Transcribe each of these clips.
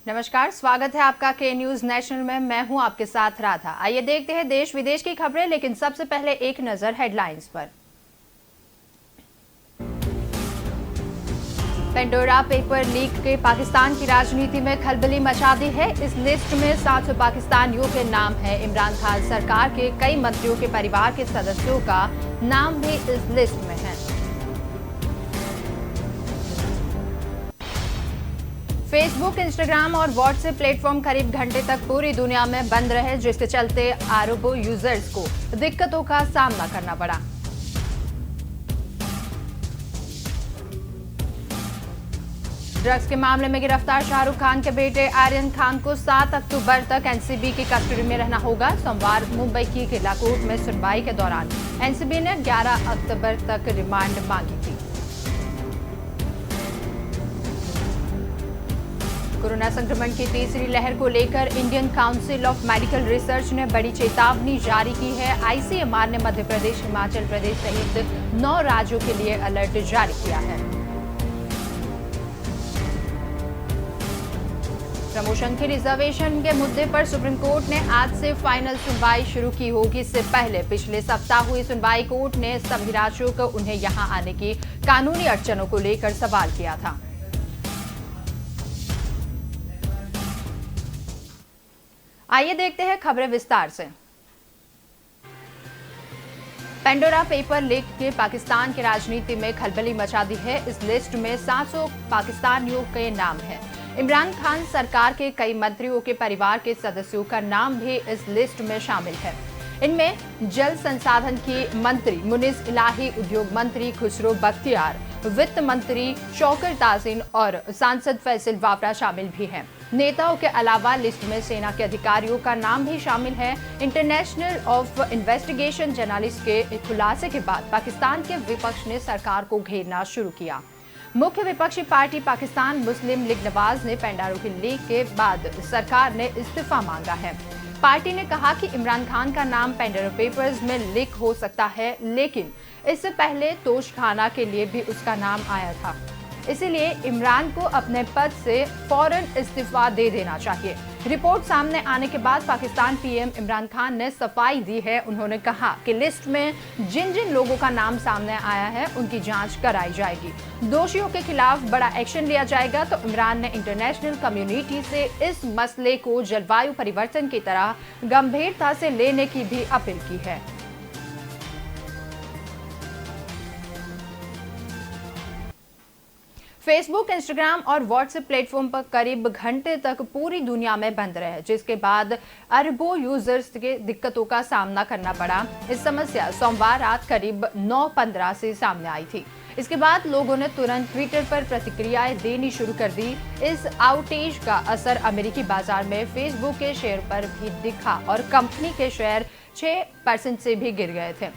नमस्कार, स्वागत है आपका के न्यूज नेशनल में। मैं हूं आपके साथ राधा। आइए देखते हैं देश विदेश की खबरें, लेकिन सबसे पहले एक नजर हेडलाइंस पर। पेंडोरा पेपर लीक के पाकिस्तान की राजनीति में खलबली मचा दी है। इस लिस्ट में 7 पाकिस्तानियों के नाम है। इमरान खान सरकार के कई मंत्रियों के परिवार के सदस्यों का नाम भी इस लिस्ट में है। फेसबुक, इंस्टाग्राम और व्हाट्सएप प्लेटफॉर्म करीब घंटे तक पूरी दुनिया में बंद रहे, जिसके चलते अरबों यूजर्स को दिक्कतों का सामना करना पड़ा। ड्रग्स के मामले में गिरफ्तार शाहरुख खान के बेटे आर्यन खान को 7 अक्टूबर तक एनसीबी की कस्टडी में रहना होगा। सोमवार मुंबई की किला कोर्ट में सुनवाई के दौरान एनसीबी ने 11 अक्टूबर तक रिमांड मांगी थी। कोरोना संक्रमण की तीसरी लहर को लेकर Indian council of medical research ने बड़ी चेतावनी जारी की है। आईसीएमआर ने मध्य प्रदेश, हिमाचल प्रदेश सहित 9 राज्यों के लिए अलर्ट जारी किया है। प्रमोशन के रिजर्वेशन के मुद्दे पर सुप्रीम कोर्ट ने आज से फाइनल सुनवाई शुरू की होगी। इससे पहले पिछले सप्ताह हुई सुनवाई कोर्ट ने सभी राज्यों को उन्हें यहां आने की कानूनी अड़चनों को लेकर सवाल किया था। आइए देखते हैं खबरें विस्तार से। पेंडोरा पेपर लीक के पाकिस्तान की राजनीति में खलबली मचा दी है। इस लिस्ट में 700 पाकिस्तानियों के नाम है। इमरान खान सरकार के कई मंत्रियों के परिवार के सदस्यों का नाम भी इस लिस्ट में शामिल है। इनमें जल संसाधन की मंत्री मुनीस इलाही, उद्योग मंत्री खुसरो बख्तियार, वित्त मंत्री शौकत तासीन और सांसद फैसल वावरा शामिल भी हैं। नेताओं के अलावा लिस्ट में सेना के अधिकारियों का नाम भी शामिल है। इंटरनेशनल ऑफ इन्वेस्टिगेशन जर्नलिस्ट के खुलासे के बाद पाकिस्तान के विपक्ष ने सरकार को घेरना शुरू किया। मुख्य विपक्षी पार्टी पाकिस्तान मुस्लिम लीग नवाज ने पेंडोरा के लीक के बाद सरकार ने इस्तीफा मांगा है। पार्टी ने कहा कि इमरान खान का नाम पेंडोरा पेपर्स में लीक हो सकता है, लेकिन इससे पहले तोशखाना के लिए भी उसका नाम आया था। इसीलिए इमरान को अपने पद से फौरन इस्तीफा दे देना चाहिए। रिपोर्ट सामने आने के बाद पाकिस्तान पीएम इमरान खान ने सफाई दी है। उन्होंने कहा कि लिस्ट में जिन जिन लोगों का नाम सामने आया है उनकी जांच कराई जाएगी। दोषियों के खिलाफ बड़ा एक्शन लिया जाएगा। तो इमरान ने इंटरनेशनल कम्युनिटी से इस मसले को जलवायु परिवर्तन की तरह गंभीरता से लेने की भी अपील की है। फेसबुक, इंस्टाग्राम और व्हाट्सएप प्लेटफॉर्म पर करीब घंटे तक पूरी दुनिया में बंद रहे, जिसके बाद अरबों यूजर्स के दिक्कतों का सामना करना पड़ा। इस समस्या सोमवार रात करीब 9:15 से सामने आई थी। इसके बाद लोगों ने तुरंत ट्विटर पर प्रतिक्रियाएं देनी शुरू कर दी। इस आउटेज का असर अमेरिकी बाजार में फेसबुक के शेयर पर भी दिखा और कंपनी के शेयर 6% से भी गिर गए थे।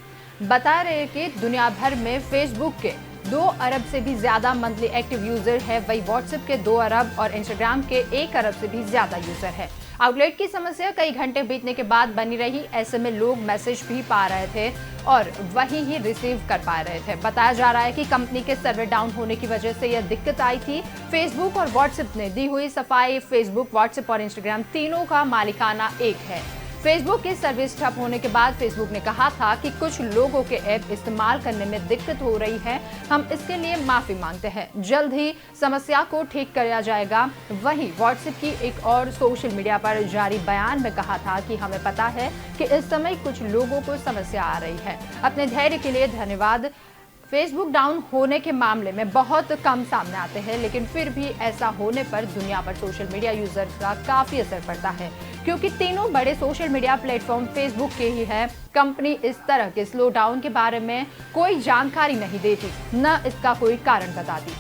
बता रहे कि दुनिया भर में फेसबुक के 2 अरब से भी ज्यादा मंथली एक्टिव यूजर है, वही व्हाट्सएप के 2 अरब और इंस्टाग्राम के 1 अरब से भी ज्यादा यूजर है। आउटलेट की समस्या कई घंटे बीतने के बाद बनी रही। ऐसे में लोग मैसेज भी पा रहे थे और वही ही रिसीव कर पा रहे थे। बताया जा रहा है कि कंपनी के सर्वर डाउन होने की वजह से यह दिक्कत आई थी। फेसबुक और व्हाट्सएप ने दी हुई सफाई। फेसबुक, व्हाट्सएप और इंस्टाग्राम तीनों का मालिकाना एक है। फेसबुक की सर्विस ठप होने के बाद फेसबुक ने कहा था कि कुछ लोगों के ऐप इस्तेमाल करने में दिक्कत हो रही है। हम इसके लिए माफी मांगते हैं। जल्द ही समस्या को ठीक किया जाएगा। वहीं व्हाट्सएप की एक और सोशल मीडिया पर जारी बयान में कहा था कि हमें पता है कि इस समय कुछ लोगों को समस्या आ रही है। अपने धैर्य के लिए धन्यवाद। फेसबुक डाउन होने के मामले में बहुत कम सामने आते हैं, लेकिन फिर भी ऐसा होने पर दुनिया पर सोशल मीडिया यूजर्स का काफी असर पड़ता है, क्योंकि तीनों बड़े सोशल मीडिया प्लेटफॉर्म फेसबुक के ही है। कंपनी इस तरह के स्लो डाउन के बारे में कोई जानकारी नहीं देती, न इसका कोई कारण बताती।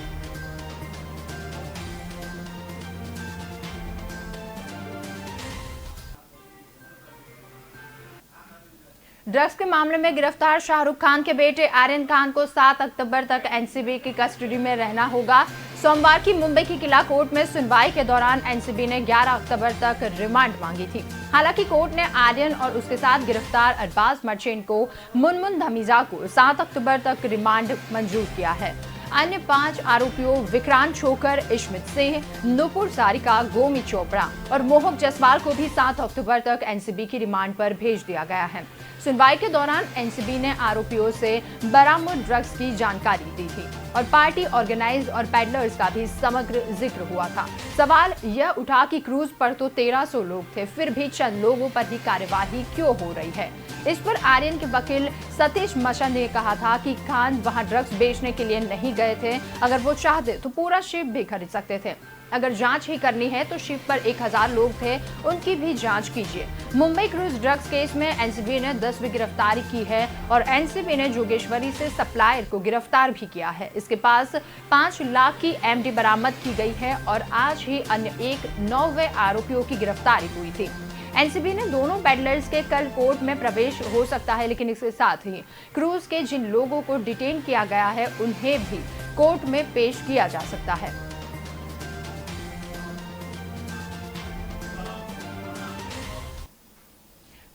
ड्रग्स के मामले में गिरफ्तार शाहरुख खान के बेटे आर्यन खान को 7 अक्टूबर तक एनसीबी की कस्टडी में रहना होगा। सोमवार की मुंबई की किला कोर्ट में सुनवाई के दौरान एनसीबी ने 11 अक्टूबर तक रिमांड मांगी थी। हालांकि कोर्ट ने आर्यन और उसके साथ गिरफ्तार अरबाज मर्चेंट को मुनमुन धमीजा को 7 अक्टूबर तक रिमांड मंजूर किया है। अन्य 5 आरोपियों विक्रांत छोकर, इशमित सिंह, नुपुर सारिका, गोमी चोपड़ा और मोहक जसवाल को भी 7 अक्टूबर तक एनसीबी की रिमांड पर भेज दिया गया है। सुनवाई के दौरान एनसीबी ने आरोपियों से बरामद ड्रग्स की जानकारी दी थी और पार्टी ऑर्गेनाइज और पैडलर्स का भी समग्र जिक्र हुआ था। सवाल यह उठा कि क्रूज पर तो 1300 लोग थे, फिर भी चंद लोगों पर ही कार्यवाही क्यों हो रही है। इस पर आर्यन के वकील सतीश मशन ने कहा था कि खान वहां ड्रग्स बेचने के लिए नहीं गए थे, अगर वो चाहते तो पूरा शिप भी खरीद सकते थे। अगर जांच ही करनी है तो शिप पर 1000 लोग थे, उनकी भी जांच कीजिए। मुंबई क्रूज ड्रग्स केस में एनसीबी ने 10वीं गिरफ्तारी की है और एनसीबी ने जोगेश्वरी से सप्लायर को गिरफ्तार भी किया है। इसके पास 5 लाख की एमडी बरामद की गई है और आज ही अन्य 9वें आरोपियों की गिरफ्तारी हुई थी। एनसीबी ने दोनों पैडलर्स के कल कोर्ट में प्रवेश हो सकता है, लेकिन इसके साथ ही क्रूज के जिन लोगों को डिटेन किया गया है उन्हें भी कोर्ट में पेश किया जा सकता है।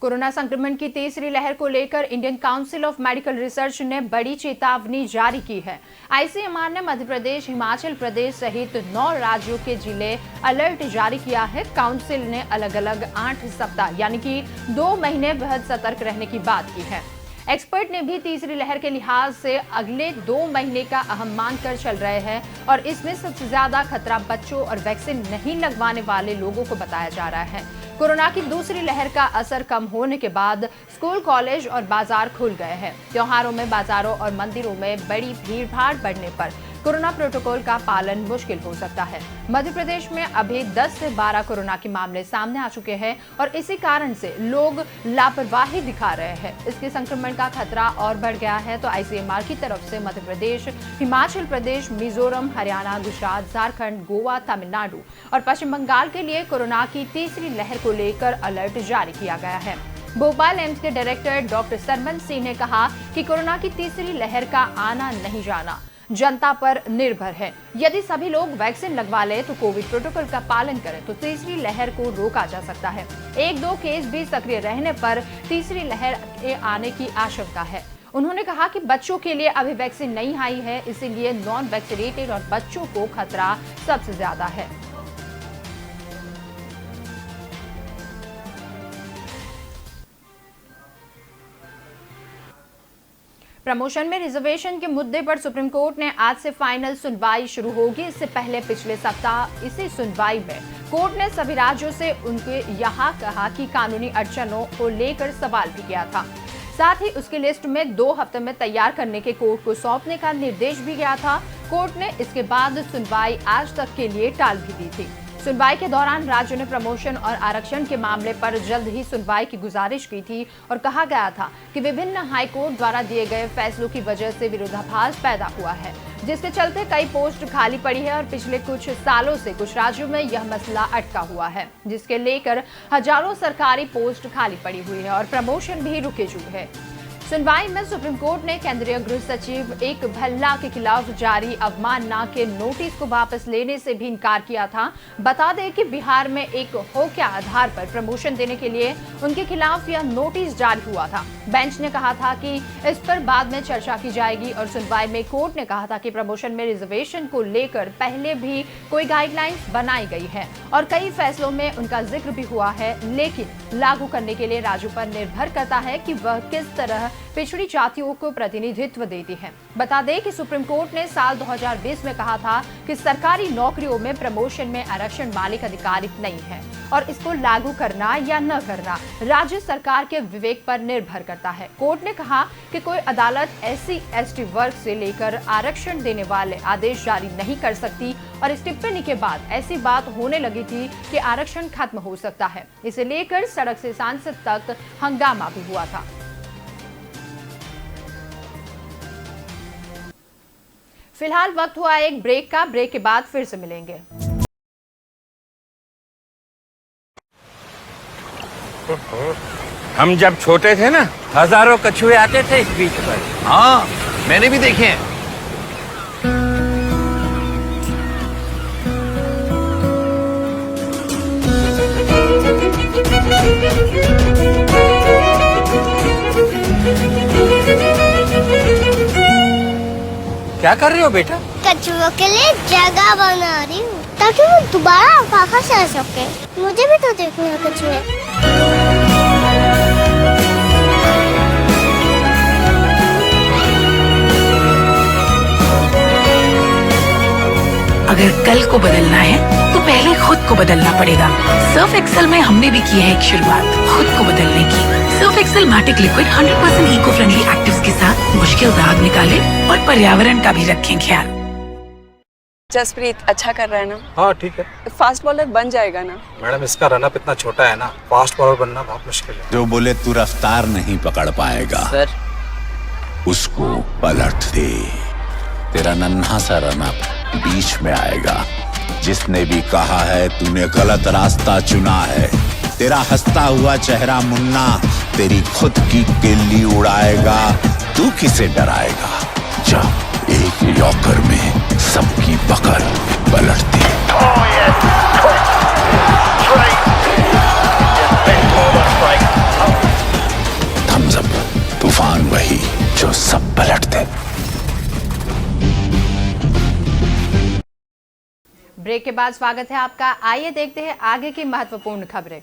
कोरोना संक्रमण की तीसरी लहर को लेकर Indian council of medical research ने बड़ी चेतावनी जारी की है। आईसीएमआर ने मध्य प्रदेश, हिमाचल प्रदेश सहित 9 राज्यों के जिले अलर्ट जारी किया है। काउंसिल ने अलग अलग 8 सप्ताह यानी कि 2 महीने बेहद सतर्क रहने की बात की है। एक्सपर्ट ने भी तीसरी लहर के लिहाज से अगले 2 महीने का अहम मानकर चल रहे हैं और इसमें सबसे ज्यादा खतरा बच्चों और वैक्सीन नहीं लगवाने वाले लोगों को बताया जा रहा है। कोरोना की दूसरी लहर का असर कम होने के बाद स्कूल, कॉलेज और बाजार खुल गए हैं। त्योहारों में बाजारों और मंदिरों में बड़ी भीड़-भाड़ बढ़ने पर कोरोना प्रोटोकॉल का पालन मुश्किल हो सकता है। मध्य प्रदेश में अभी 10 से 12 कोरोना के मामले सामने आ चुके हैं और इसी कारण से लोग लापरवाही दिखा रहे हैं। इसके संक्रमण का खतरा और बढ़ गया है तो आईसीएमआर की तरफ से मध्य प्रदेश, हिमाचल प्रदेश, मिजोरम, हरियाणा, गुजरात, झारखंड, गोवा, तमिलनाडु और पश्चिम बंगाल के लिए कोरोना की तीसरी लहर को लेकर अलर्ट जारी किया गया है। भोपाल एम्स के डायरेक्टर डॉक्टर सरमन सिंह ने कहा कि कोरोना की तीसरी लहर का आना नहीं जाना जनता पर निर्भर है। यदि सभी लोग वैक्सीन लगवा ले तो कोविड प्रोटोकॉल का पालन करें तो तीसरी लहर को रोका जा सकता है। 1-2 केस भी सक्रिय रहने पर तीसरी लहर के आने की आशंका है। उन्होंने कहा कि बच्चों के लिए अभी वैक्सीन नहीं आई है, इसीलिए नॉन वैक्सीनेटेड और बच्चों को खतरा सबसे ज्यादा है। प्रमोशन में रिजर्वेशन के मुद्दे पर सुप्रीम कोर्ट ने आज से फाइनल सुनवाई शुरू होगी। इससे पहले पिछले सप्ताह इसी सुनवाई में कोर्ट ने सभी राज्यों से उनके यहाँ कहा कि कानूनी अड़चनों को लेकर सवाल भी किया था। साथ ही उसकी लिस्ट में 2 हफ्ते में तैयार करने के कोर्ट को सौंपने का निर्देश भी गया था। कोर्ट ने इसके बाद सुनवाई आज तक के लिए टाल भी दी थी। सुनवाई के दौरान राज्यों ने प्रमोशन और आरक्षण के मामले पर जल्द ही सुनवाई की गुजारिश की थी और कहा गया था कि विभिन्न हाईकोर्ट द्वारा दिए गए फैसलों की वजह से विरोधाभास पैदा हुआ है, जिसके चलते कई पोस्ट खाली पड़ी है और पिछले कुछ सालों से कुछ राज्यों में यह मसला अटका हुआ है, जिसके लेकर हजारों सरकारी पोस्ट खाली पड़ी हुई है और प्रमोशन भी रुके जुए है। सुनवाई में सुप्रीम कोर्ट ने केंद्रीय गृह सचिव एक भल्ला के खिलाफ जारी अवमानना के नोटिस को वापस लेने से भी इनकार किया था। बता दें कि बिहार में एक हो के आधार पर प्रमोशन देने के लिए उनके खिलाफ यह नोटिस जारी हुआ था। बेंच ने कहा था कि इस पर बाद में चर्चा की जाएगी और सुनवाई में कोर्ट ने कहा था कि प्रमोशन में रिजर्वेशन को लेकर पहले भी कोई गाइडलाइंस बनाई गई है और कई फैसलों में उनका जिक्र भी हुआ है, लेकिन लागू करने के लिए राज्यों पर निर्भर करता है कि वह किस तरह पिछड़ी जातियों को प्रतिनिधित्व देती है। बता दें कि सुप्रीम कोर्ट ने साल 2020 में कहा था कि सरकारी नौकरियों में प्रमोशन में आरक्षण मालिक अधिकारित नहीं है और इसको लागू करना या न करना राज्य सरकार के विवेक पर निर्भर करता है। कोर्ट ने कहा कि कोई अदालत SC/ST वर्ग से लेकर आरक्षण देने वाले आदेश जारी नहीं कर सकती और इस टिप्पणी के बाद ऐसी बात होने लगी थी कि आरक्षण खत्म हो सकता है। इसे लेकर सड़क से सांसद तक हंगामा भी हुआ था। फिलहाल वक्त हुआ एक ब्रेक का। ब्रेक के बाद फिर से मिलेंगे। हम जब छोटे थे ना, हजारों कछुए आते थे इस बीच पर। हाँ, मैंने भी देखे हैं। क्या कर रहे हो बेटा? कछुओं के लिए जगह बना रही हूँ ताकि वो दोबारा वापस आ सके। मुझे भी तो देखने हैं कछुए। अगर कल को बदलना है तो पहले खुद को बदलना पड़ेगा। सर्फ एक्सेल में हमने भी की है एक शुरुआत खुद को बदलने की। Surf excel matic liquid 100% eco friendly actives के साथ मुश्किल दाग निकाले और पर्यावरण का भी रखें ख्याल। जसप्रीत अच्छा कर रहा है ना? हाँ ठीक है। फास्ट बॉलर बन जाएगा ना? मैडम इसका रनअप इतना छोटा है ना, फास्ट बॉलर बनना बहुत मुश्किल है। जो बोले तू रफ्तार नहीं पकड़ पाएगा सर उसको पलट दे। तेरा नन्हा सा रनअप बीच में आएगा। जिसने भी कहा है तूने गलत रास्ता चुना है, तेरा हंसता हुआ चेहरा मुन्ना तेरी खुद की किल्ली उड़ाएगा। तू किसे डराएगा? जा एक यॉर्कर में सबकी पकड़ पलट दे। थम्स अप, तूफान वही जो सब पलट दे। ब्रेक के बाद स्वागत है आपका। आइए देखते हैं आगे की महत्वपूर्ण खबरें।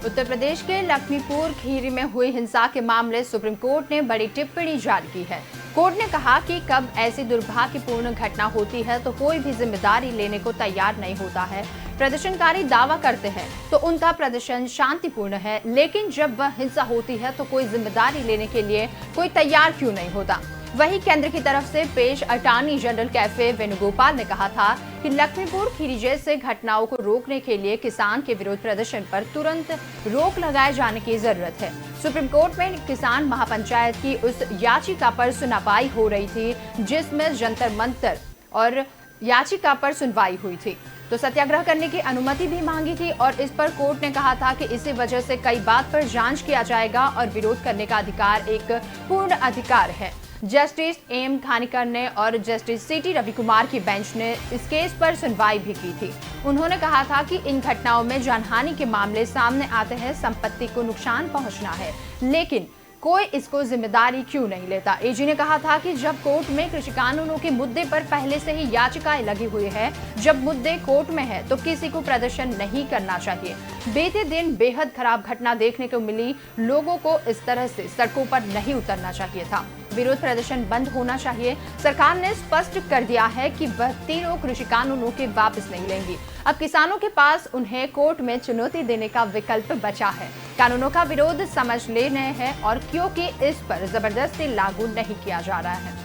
उत्तर प्रदेश के लखीमपुर खीरी में हुई हिंसा के मामले सुप्रीम कोर्ट ने बड़ी टिप्पणी जारी की है। कोर्ट ने कहा कि कब ऐसी दुर्भाग्यपूर्ण घटना होती है तो कोई भी जिम्मेदारी लेने को तैयार नहीं होता है। प्रदर्शनकारी दावा करते हैं तो उनका प्रदर्शन शांतिपूर्ण है, लेकिन जब वह हिंसा होती है तो कोई जिम्मेदारी लेने के लिए कोई तैयार क्यों नहीं होता। वहीं केंद्र की तरफ से पेश अटॉर्नी जनरल कैफे वेणुगोपाल ने कहा था कि लखीमपुर खीरी जैसे घटनाओं को रोकने के लिए किसान के विरोध प्रदर्शन पर तुरंत रोक लगाए जाने की जरूरत है। सुप्रीम कोर्ट में किसान महापंचायत की उस याचिका पर सुनवाई हो रही थी जिसमें जंतर मंतर और याचिका पर सुनवाई हुई थी तो सत्याग्रह करने की अनुमति भी मांगी थी और इस पर कोर्ट ने कहा था कि इसी वजह से कई बात पर जांच किया जाएगा और विरोध करने का अधिकार एक पूर्ण अधिकार है। जस्टिस एम खानिकर ने और जस्टिस सीटी रविकुमार की बेंच ने इस केस पर सुनवाई भी की थी। उन्होंने कहा था कि इन घटनाओं में जानहानि के मामले सामने आते हैं, संपत्ति को नुकसान पहुंचना है, लेकिन कोई इसको जिम्मेदारी क्यों नहीं लेता। एजी ने कहा था कि जब कोर्ट में कृषि कानूनों के मुद्दे पर पहले से ही याचिकाएं लगी हुई है, जब मुद्दे कोर्ट में है तो किसी को प्रदर्शन नहीं करना चाहिए। बीते दिन बेहद खराब घटना देखने को मिली, लोगों को इस तरह से सड़कों पर नहीं उतरना चाहिए था। विरोध प्रदर्शन बंद होना चाहिए। सरकार ने स्पष्ट कर दिया है कि वह तीनों कृषि कानूनों के वापस नहीं लेंगी। अब किसानों के पास उन्हें कोर्ट में चुनौती देने का विकल्प बचा है। कानूनों का विरोध समझ लेने हैं और क्योंकि इस पर जबरदस्ती लागू नहीं किया जा रहा है।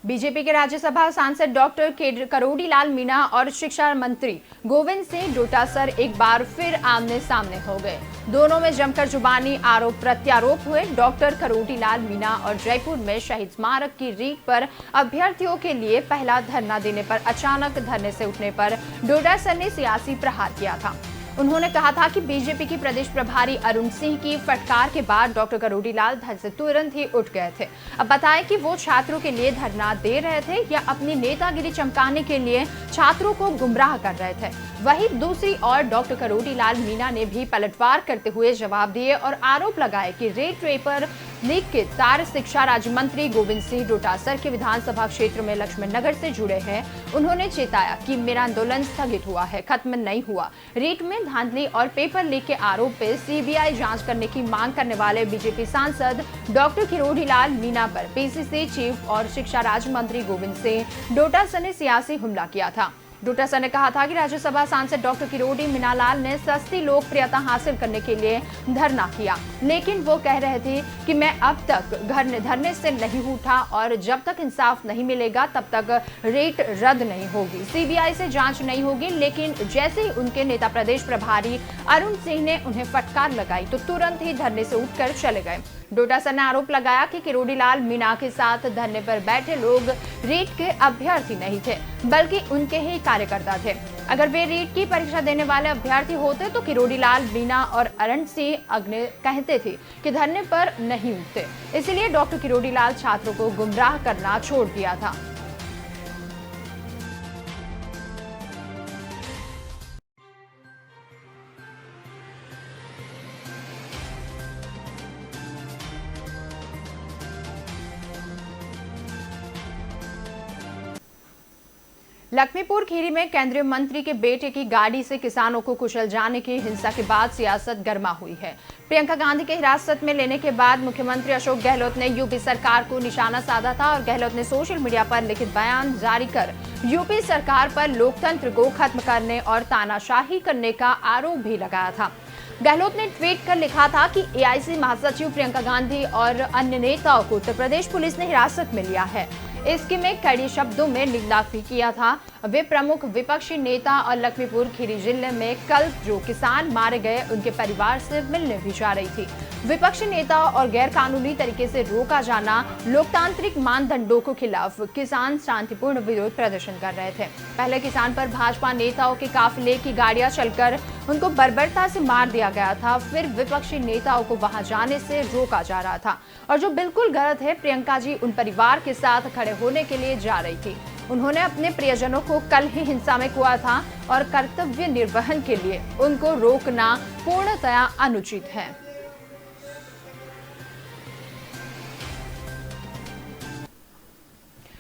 बीजेपी के राज्यसभा सांसद डॉक्टर करोड़ीलाल मीणा और शिक्षा मंत्री गोविंद सिंह डोटासर एक बार फिर आमने सामने हो गए। दोनों में जमकर जुबानी आरोप प्रत्यारोप हुए। डॉक्टर करोड़ीलाल मीणा और जयपुर में शहीद स्मारक की रीख पर अभ्यर्थियों के लिए पहला धरना देने पर अचानक धरने से उठने पर डोटासर ने सियासी प्रहार किया था। उन्होंने कहा था कि बीजेपी की प्रदेश प्रभारी अरुण सिंह की फटकार के बाद डॉक्टर करोड़ीलाल धर से तुरंत ही उठ गए थे। अब बताएं कि वो छात्रों के लिए धरना दे रहे थे या अपनी नेतागिरी चमकाने के लिए छात्रों को गुमराह कर रहे थे। वहीं दूसरी ओर डॉक्टर करोड़ीलाल मीणा ने भी पलटवार करते हुए जवाब दिए और आरोप लगाए कि रेड पेपर लीक के तार शिक्षा राज्य मंत्री गोविंद सिंह डोटासर के विधानसभा क्षेत्र में लक्ष्मण नगर से जुड़े हैं। उन्होंने चेताया कि मेरा आंदोलन स्थगित हुआ है, खत्म नहीं हुआ। रेट में धांधली और पेपर लीक के आरोप पे सीबीआई जांच करने की मांग करने वाले बीजेपी सांसद डॉक्टर करोड़ीलाल मीणा पर पीसीसी चीफ और शिक्षा राज्य मंत्री गोविंद सिंह डोटासर ने सियासी हमला किया था। डोटासर ने कहा था कि राज्यसभा सांसद डॉक्टर किरोड़ी मीनालाल ने सस्ती लोकप्रियता हासिल करने के लिए धरना किया, लेकिन वो कह रहे थे कि मैं अब तक धरने से नहीं उठा और जब तक इंसाफ नहीं मिलेगा तब तक रेट रद्द नहीं होगी, सीबीआई से जांच नहीं होगी। लेकिन जैसे ही उनके नेता प्रदेश प्रभारी अरुण सिंह ने उन्हें फटकार लगाई तो तुरंत ही धरने से उठकर चले गए। डोटासर ने आरोप लगाया कि करोड़ीलाल मीणा के साथ धरने पर बैठे लोग रीट के अभ्यर्थी नहीं थे बल्कि उनके ही कार्यकर्ता थे। अगर वे रीट की परीक्षा देने वाले अभ्यर्थी होते तो करोड़ीलाल मीणा और अरुण सिंह अग्नि कहते थे कि धरने पर नहीं उठते। इसलिए डॉक्टर करोड़ीलाल छात्रों को गुमराह करना छोड़ दिया था। लखीमपुर खीरी में केंद्रीय मंत्री के बेटे की गाड़ी से किसानों को कुचल जाने की हिंसा के बाद सियासत गर्मा हुई है। प्रियंका गांधी के हिरासत में लेने के बाद मुख्यमंत्री अशोक गहलोत ने यूपी सरकार को निशाना साधा था और गहलोत ने सोशल मीडिया पर लिखित बयान जारी कर यूपी सरकार पर लोकतंत्र को खत्म करने और तानाशाही करने का आरोप भी लगाया था। गहलोत ने ट्वीट कर लिखा था कि एआईसी महासचिव प्रियंका गांधी और अन्य नेताओं को उत्तर प्रदेश पुलिस ने हिरासत में लिया है। इसकी में कड़ी शब्दों में निंदा भी किया था। वे प्रमुख विपक्षी नेता और लखीमपुर खीरी जिले में कल जो किसान मारे गए उनके परिवार से मिलने भी जा रही थी। विपक्षी नेता और गैर कानूनी तरीके से रोका जाना लोकतांत्रिक मानदंडों के खिलाफ किसान शांतिपूर्ण विरोध प्रदर्शन कर रहे थे। पहले किसान पर भाजपा नेताओं के काफिले की गाड़ियां चलकर उनको बर्बरता से मार दिया गया था। फिर विपक्षी नेताओं को वहां जाने से रोका जा रहा था और जो बिल्कुल गलत है। प्रियंका जी उन परिवार के साथ खड़े होने के लिए जा रही थी। उन्होंने अपने प्रियजनों को कल ही हिंसा में कुआ था और कर्तव्य निर्वहन के लिए उनको रोकना पूर्णतया अनुचित है।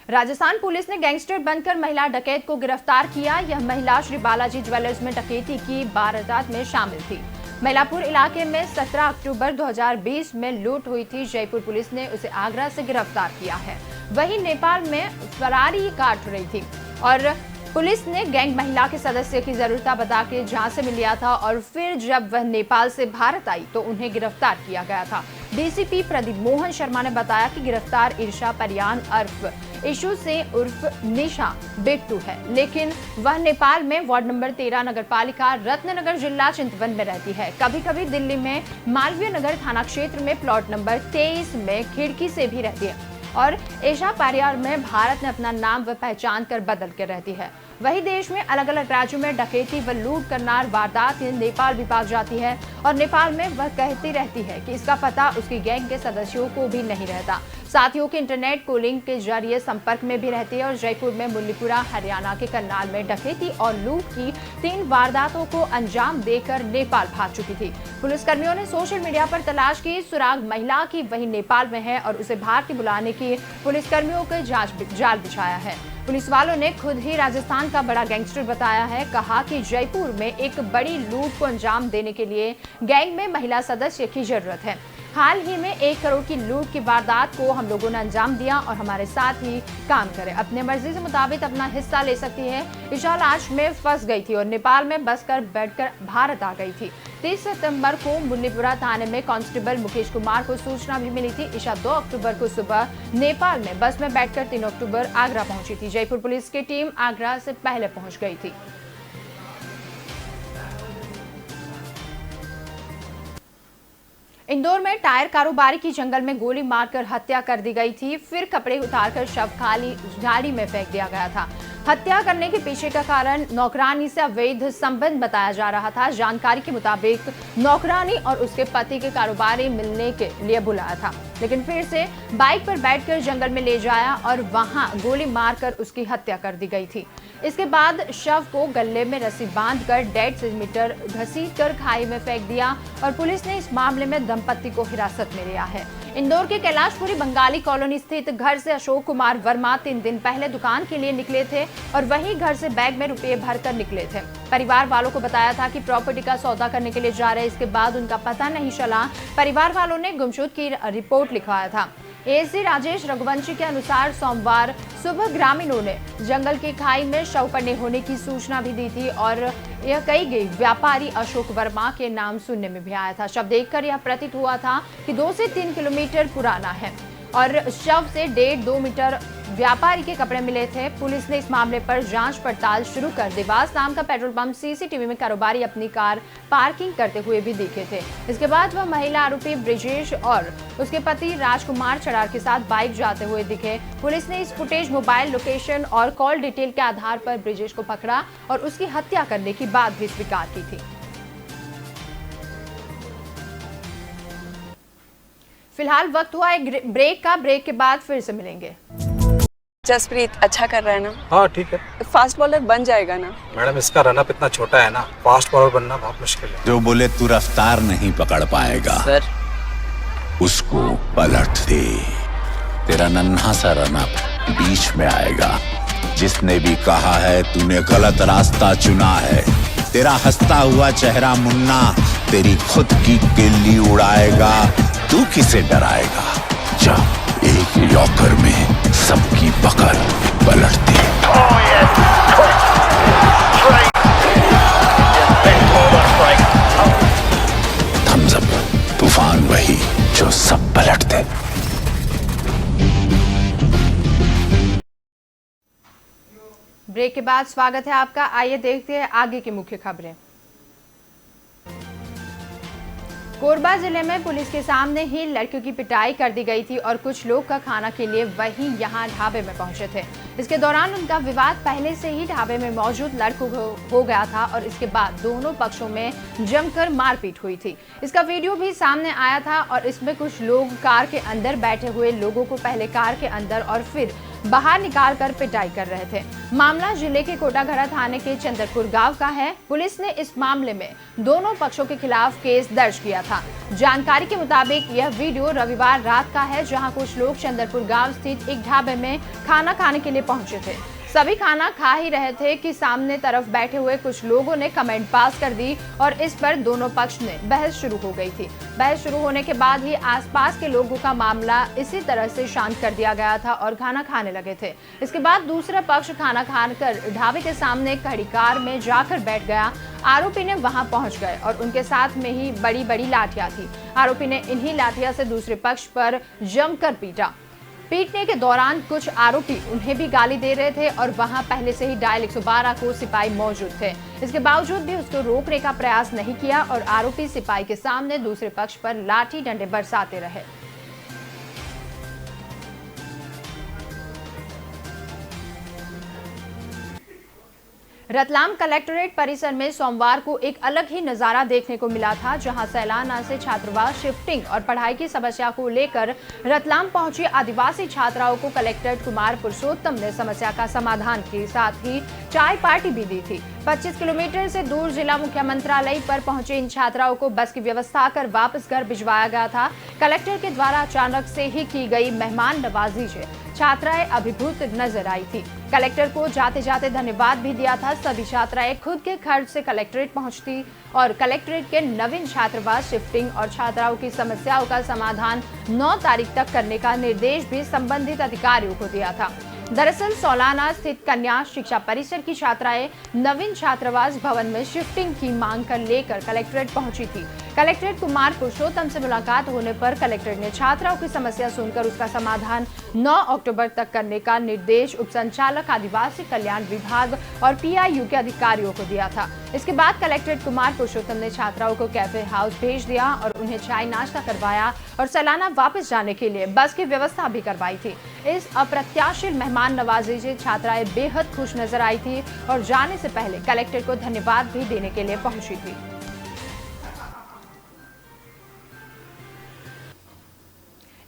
राजस्थान पुलिस ने गैंगस्टर बनकर महिला डकैत को गिरफ्तार किया। यह महिला श्री बालाजी ज्वेलर्स में डकैती की वारदात में शामिल थी। मैलापुर इलाके में 17 अक्टूबर 2020 में लूट हुई थी। जयपुर पुलिस ने उसे आगरा से गिरफ्तार किया है। वहीं नेपाल में फरारी काट रही थी और पुलिस ने गैंग महिला के सदस्य की जरूरत बता के जहां से मिल लिया था और फिर जब वह नेपाल से भारत आई तो उन्हें गिरफ्तार किया गया था। डीसीपी प्रदीप मोहन शर्मा ने बताया कि गिरफ्तार ईर्षा परियान उर्फ इशू से उर्फ निशा बिट्टू है, लेकिन वह नेपाल में वार्ड नंबर 13 नगरपालिका रत्ननगर जिला चिंतवन में रहती है। कभी कभी दिल्ली में मालवीय नगर थाना क्षेत्र में प्लॉट नंबर 23 में खिड़की से भी रहती है और ईशा परियार में भारत ने अपना नाम व पहचान कर बदल कर रहती है। वही देश में अलग अलग राज्यों में डकैती व लूट करना वारदात नेपाल भी भाग जाती है और नेपाल में वह कहती रहती है कि इसका पता उसकी गैंग के सदस्यों को भी नहीं रहता। साथियों के इंटरनेट कॉलिंग के जरिए संपर्क में भी रहती है और जयपुर में मुल्लीपुरा हरियाणा के करनाल में डकैती और लूट की 3 वारदातों को अंजाम देकर नेपाल भाग चुकी थी। पुलिसकर्मियों ने सोशल मीडिया पर तलाश की सुराग महिला की वही नेपाल में है और उसे भारतीय बुलाने की पुलिसकर्मियों के जाल बिछाया है। पुलिस वालों ने खुद ही राजस्थान का बड़ा गैंगस्टर बताया है। कहा कि जयपुर में एक बड़ी लूट को अंजाम देने के लिए गैंग में महिला सदस्य की जरूरत है। हाल ही में 1 करोड़ की लूट की वारदात को हम लोगों ने अंजाम दिया और हमारे साथ ही काम करे, अपने मर्जी से मुताबिक अपना हिस्सा ले सकती है। ईशा लाश में फंस गई थी और नेपाल में बस कर बैठकर भारत आ गई थी। 30 सितंबर को मुल्लीपुरा थाने में कांस्टेबल मुकेश कुमार को सूचना भी मिली थी। ईशा 2 अक्टूबर को सुबह नेपाल में बस में बैठकर 3 अक्टूबर आगरा पहुंची थी। जयपुर पुलिस की टीम आगरा से पहले पहुंच गई थी। इंदौर में टायर कारोबारी की जंगल में गोली मारकर हत्या कर दी गई थी। फिर कपड़े उतारकर शव खाली झाड़ी में फेंक दिया गया था। हत्या करने के पीछे का कारण नौकरानी से अवैध संबंध बताया जा रहा था। जानकारी के मुताबिक नौकरानी और उसके पति के कारोबारी मिलने के लिए बुलाया था, लेकिन फिर से बाइक पर बैठकर जंगल में ले जाया और वहां गोली मारकर उसकी हत्या कर दी गई थी। इसके बाद शव को गले में रस्सी बांधकर 1.5 मीटर घसीटकर खाई में फेंक दिया और पुलिस ने इस मामले में दंपति को हिरासत में लिया है। इंदौर के कैलाशपुरी बंगाली कॉलोनी स्थित घर से अशोक कुमार वर्मा 3 दिन पहले दुकान के लिए निकले थे और वहीं घर से बैग में रुपये भरकर निकले थे। परिवार वालों को बताया था कि प्रॉपर्टी का सौदा करने के लिए जा रहे। इसके बाद उनका पता नहीं चला। परिवार वालों ने गुमशुद की रिपोर्ट लिखवाया था। एएसपी राजेश रघुवंशी के अनुसार सोमवार सुबह ग्रामीणों ने जंगल की खाई में शव पड़े होने की सूचना भी दी थी और यह कही गई व्यापारी अशोक वर्मा के नाम सुनने में भी आया था। शव देखकर यह प्रतीत हुआ था कि 2 से 3 किलोमीटर पुराना है और शव से 1.5-2 मीटर व्यापारी के कपड़े मिले थे। पुलिस ने इस मामले पर जांच पड़ताल शुरू कर देवास नाम का पेट्रोल पंप सीसीटीवी में कारोबारी अपनी कार पार्किंग करते हुए भी दिखे थे। इसके बाद वह महिला आरोपी ब्रिजेश और उसके पति राजकुमार चढ़ार के साथ बाइक जाते हुए दिखे। पुलिस ने इस फुटेज, मोबाइल लोकेशन और कॉल डिटेल के आधार पर ब्रिजेश को पकड़ा और उसकी हत्या करने की बात भी स्वीकार की थी। फिलहाल वक्त हुआ एक ब्रेक का। ब्रेक के बाद फिर से मिलेंगे। जसप्रीत अच्छा कर रहा है ना? हाँ ठीक है। फास्ट बॉलर बन जाएगा ना? मैडम इसका रनअप इतना छोटा है ना, फास्ट बॉलर बनना बहुत मुश्किल है। जो बोले तू रफ्तार नहीं पकड़ पाएगा सर उसको पलट दे। तेरा नन्हा सा रनअप बीच में आएगा जिसने भी कहा है तूने गलत रास्ता चुना है। तेरा हंसता हुआ चेहरा मुन्ना तेरी खुद की किल्ली उड़ाएगा, तू किसे डराएगा। जा एक लॉकर में सबकी पकड़ पलटती। थम्स अप, तूफान वही जो सब पलट दे। ब्रेक के बाद स्वागत है आपका। आइए देखते हैं आगे की मुख्य खबरें। कोरबा जिले में पुलिस के सामने ही लड़कियों की पिटाई कर दी गई थी और कुछ लोग का खाना के लिए वहीं यहां ढाबे में पहुंचे थे। इसके दौरान उनका विवाद पहले से ही ढाबे में मौजूद लड़कों हो गया था और इसके बाद दोनों पक्षों में जमकर मारपीट हुई थी। इसका वीडियो भी सामने आया था और इसमें कुछ लोग कार के अंदर बैठे हुए लोगों को पहले कार के अंदर और फिर बाहर निकालकर पिटाई कर रहे थे। मामला जिले के कोटाघरा थाने के चंद्रपुर गांव का है। पुलिस ने इस मामले में दोनों पक्षों के खिलाफ केस दर्ज किया था। जानकारी के मुताबिक यह वीडियो रविवार रात का है, जहां कुछ लोग चंद्रपुर गांव स्थित एक ढाबे में खाना खाने के लिए पहुंचे थे। सभी खाना खा ही रहे थे कि सामने तरफ बैठे हुए कुछ लोगों ने कमेंट पास कर दी और इस पर दोनों पक्ष में बहस शुरू हो गई थी। बहस शुरू होने के बाद ही आसपास के लोगों का मामला इसी तरह से शांत कर दिया गया था और खाना खाने लगे थे। इसके बाद दूसरा पक्ष खाना खाकर ढाबे के सामने खड़ी कार में जाकर बैठ गया। आरोपी ने वहां पहुंच गए और उनके साथ में ही बड़ी बड़ी लाठियां थी। आरोपी ने इन्हीं लाठियां से दूसरे पक्ष पर जमकर पीटा। पीटने के दौरान कुछ आरोपी उन्हें भी गाली दे रहे थे और वहां पहले से ही डायल 112 को सिपाही मौजूद थे। इसके बावजूद भी उसको रोकने का प्रयास नहीं किया और आरोपी सिपाही के सामने दूसरे पक्ष पर लाठी डंडे बरसाते रहे। रतलाम कलेक्ट्रेट परिसर में सोमवार को एक अलग ही नजारा देखने को मिला था, जहां सैलाना से छात्रावास शिफ्टिंग और पढ़ाई की समस्या को लेकर रतलाम पहुंची आदिवासी छात्राओं को कलेक्टर कुमार पुरुषोत्तम ने समस्या का समाधान के साथ ही चाय पार्टी भी दी थी। 25 किलोमीटर से दूर जिला मुख्य मंत्रालय पर पहुंचे इन छात्राओं को बस की व्यवस्था कर वापस घर भिजवाया गया था। कलेक्टर के द्वारा अचानक से ही की गई मेहमान नवाजी से छात्राएं अभिभूत नजर आई थी। कलेक्टर को जाते जाते धन्यवाद भी दिया था। सभी छात्राएं खुद के खर्च से कलेक्ट्रेट पहुंचती और कलेक्ट्रेट के नवीन छात्रावास शिफ्टिंग और छात्राओं की समस्याओं का समाधान 9 तारीख तक करने का निर्देश भी संबंधित अधिकारियों को दिया था। दरअसल सोलाना स्थित कन्या शिक्षा परिसर की छात्राएं नवीन छात्रावास भवन में शिफ्टिंग की मांग कर लेकर कलेक्ट्रेट पहुंची थी। कलेक्टर कुमार पुरुषोत्तम से मुलाकात होने पर कलेक्टर ने छात्राओं की समस्या सुनकर उसका समाधान 9 अक्टूबर तक करने का निर्देश उपसंचालक आदिवासी कल्याण विभाग और PIU के अधिकारियों को दिया था। इसके बाद कलेक्टर कुमार पुरुषोत्तम ने छात्राओं को कैफे हाउस भेज दिया और उन्हें चाय नाश्ता करवाया और सलाना वापस जाने के लिए बस की व्यवस्था भी करवाई थी। इस अप्रत्याशित मेहमान नवाजी से छात्राएं बेहद खुश नजर आई थी और जाने से पहले कलेक्टर को धन्यवाद भी देने के लिए पहुंची थी।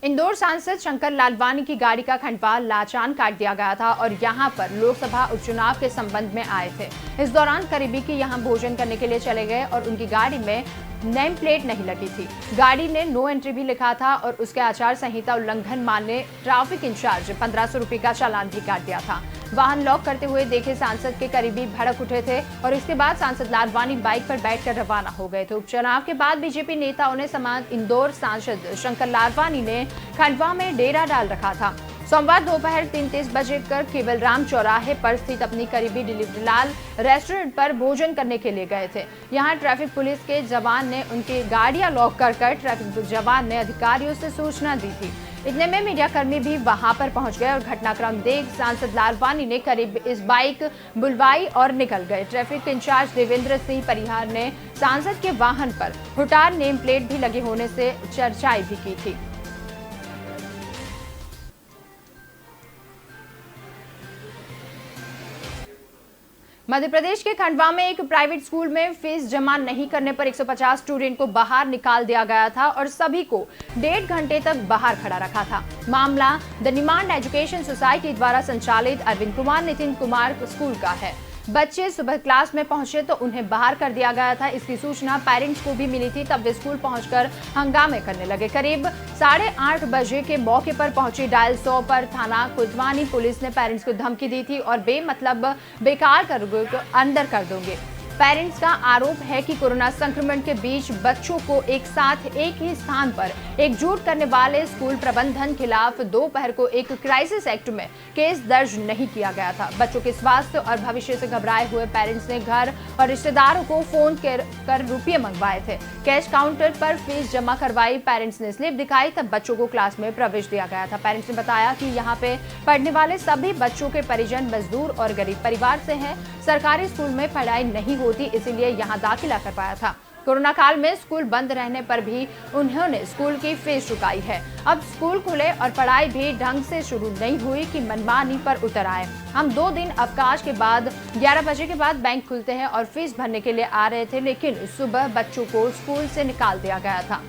इंदौर सांसद शंकर लालवानी की गाड़ी का खंडवा लाचान काट दिया गया था और यहां पर लोकसभा उपचुनाव के संबंध में आए थे। इस दौरान करीबी की यहां भोजन करने के लिए चले गए और उनकी गाड़ी में नेम प्लेट नहीं लगी थी। गाड़ी ने नो एंट्री भी लिखा था और उसके आचार संहिता उल्लंघन मानने ट्रैफिक इंचार्ज 1500 रुपए का चालान भी काट दिया था। वाहन लॉक करते हुए देखे सांसद के करीबी भड़क उठे थे और इसके बाद सांसद लालवानी बाइक पर बैठकर रवाना हो गए थे। उपचुनाव के बाद बीजेपी नेताओं ने समान इंदौर सांसद शंकर लालवानी ने खंडवा में डेरा डाल रखा था। सोमवार दोपहर 3:30 बजे कर केवल राम चौराहे पर स्थित अपनी करीबी डिलीवरी लाल रेस्टोरेंट पर भोजन करने के लिए गए थे। यहां ट्रैफिक पुलिस के जवान ने उनकी गाड़ियां लॉक कर ट्रैफिक जवान ने अधिकारियों से सूचना दी थी। इतने में मीडियाकर्मी भी वहां पर पहुंच गए और घटनाक्रम देख सांसद लालवानी ने करीब इस बाइक बुलवाई और निकल गए। ट्रैफिक इंचार्ज देवेंद्र सिंह परिहार ने सांसद के वाहन पर हुटार नेम प्लेट भी लगे होने से चर्चाएं भी की थी। मध्य प्रदेश के खंडवा में एक प्राइवेट स्कूल में फीस जमा नहीं करने पर 150 स्टूडेंट को बाहर निकाल दिया गया था और सभी को 1.5 घंटे तक बाहर खड़ा रखा था। मामला द डिमांड एजुकेशन सोसाइटी द्वारा संचालित अरविंद कुमार नितिन कुमार स्कूल का है। बच्चे सुबह क्लास में पहुंचे तो उन्हें बाहर कर दिया गया था। इसकी सूचना पेरेंट्स को भी मिली थी, तब वे स्कूल पहुंचकर हंगामे करने लगे। करीब 8:30 बजे के मौके पर पहुंची डायल 100 पर थाना कोतवानी पुलिस ने पेरेंट्स को धमकी दी थी और बेमतलब बेकार करोगे तो अंदर कर दोगे। पेरेंट्स का आरोप है कि कोरोना संक्रमण के बीच बच्चों को एक साथ एक ही स्थान पर एकजुट करने वाले स्कूल प्रबंधन खिलाफ दोपहर को एक क्राइसिस एक्ट में केस दर्ज नहीं किया गया था। बच्चों के स्वास्थ्य और भविष्य से घबराए हुए पेरेंट्स ने घर और रिश्तेदारों को फोन कर रुपये मंगवाए थे। कैश काउंटर पर फीस जमा करवाई, पेरेंट्स ने स्लिप दिखाई, तब बच्चों को क्लास में प्रवेश दिया गया था। पेरेंट्स ने बताया कि यहाँ पे पढ़ने वाले सभी बच्चों के परिजन मजदूर और गरीब परिवार से हैं। सरकारी स्कूल में पढ़ाई नहीं होती, इसीलिए यहाँ दाखिला करवाया था। कोरोना काल में स्कूल बंद रहने पर भी उन्होंने स्कूल की फीस चुकाई है। अब स्कूल खुले और पढ़ाई भी ढंग से शुरू नहीं हुई कि मनमानी पर उतर आए। हम 2 दिन अवकाश के बाद 11 बजे के बाद बैंक खुलते हैं और फीस भरने के लिए आ रहे थे, लेकिन सुबह बच्चों को स्कूल से निकाल दिया गया था।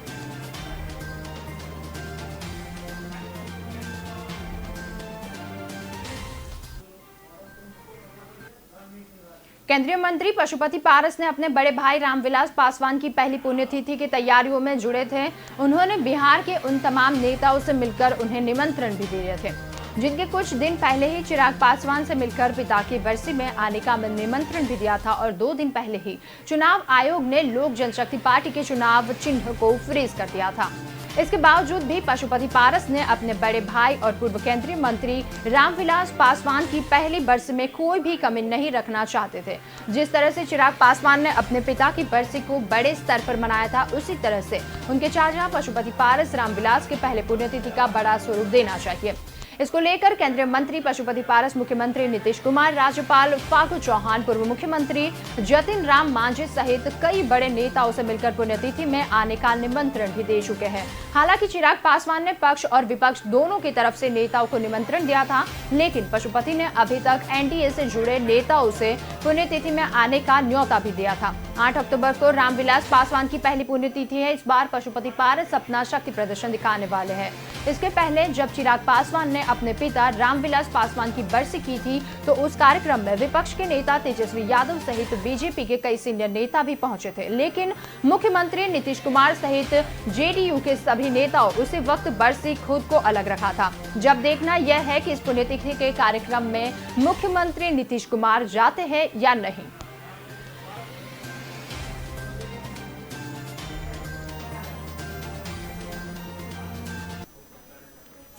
केंद्रीय मंत्री पशुपति पारस ने अपने बड़े भाई रामविलास पासवान की पहली पुण्यतिथि की तैयारियों में जुड़े थे। उन्होंने बिहार के उन तमाम नेताओं से मिलकर उन्हें निमंत्रण भी दिए थे, जिनके कुछ दिन पहले ही चिराग पासवान से मिलकर पिता की बरसी में आने का निमंत्रण भी दिया था और 2 दिन पहले ही चुनाव आयोग ने लोक जनशक्ति पार्टी के चुनाव चिन्ह को फ्रीज कर दिया था। इसके बावजूद भी पशुपति पारस ने अपने बड़े भाई और पूर्व केंद्रीय मंत्री रामविलास पासवान की पहली बरसी में कोई भी कमी नहीं रखना चाहते थे। जिस तरह से चिराग पासवान ने अपने पिता की बरसी को बड़े स्तर पर मनाया था, उसी तरह से उनके चाचा पशुपति पारस रामविलास के पहले पुण्यतिथि का बड़ा स्वरूप देना चाहिए। इसको लेकर केंद्रीय मंत्री पशुपति पारस, मुख्यमंत्री नीतीश कुमार, राज्यपाल फागू चौहान, पूर्व मुख्यमंत्री जतिन राम मांझी सहित कई बड़े नेताओं से मिलकर पुण्यतिथि में आने का निमंत्रण भी दे चुके हैं। हालांकि चिराग पासवान ने पक्ष और विपक्ष दोनों की तरफ से नेताओं को निमंत्रण दिया था, लेकिन पशुपति ने अभी तक एनडीए से जुड़े नेताओं से पुण्यतिथि में आने का न्योता भी दिया था। 8 अक्टूबर को रामविलास पासवान की पहली पुण्यतिथि है। इस बार पशुपति पारस अपना शक्ति प्रदर्शन दिखाने वाले हैं। इसके पहले जब चिराग पासवान ने अपने पिता रामविलास पासवान की बरसी की थी, तो उस कार्यक्रम में विपक्ष के नेता तेजस्वी यादव सहित बीजेपी के कई सीनियर नेता भी पहुंचे थे, लेकिन मुख्यमंत्री नीतीश कुमार सहित जेडीयू के सभी नेताओं उसी वक्त बरसी खुद को अलग रखा था। जब देखना यह है कि इस पुण्यतिथि के कार्यक्रम में मुख्यमंत्री नीतीश कुमार जाते हैं या नहीं।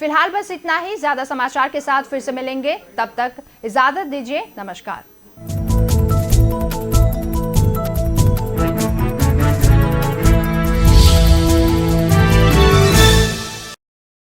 फिलहाल बस इतना ही। ज्यादा समाचार के साथ फिर से मिलेंगे, तब तक इजाजत दीजिए। नमस्कार।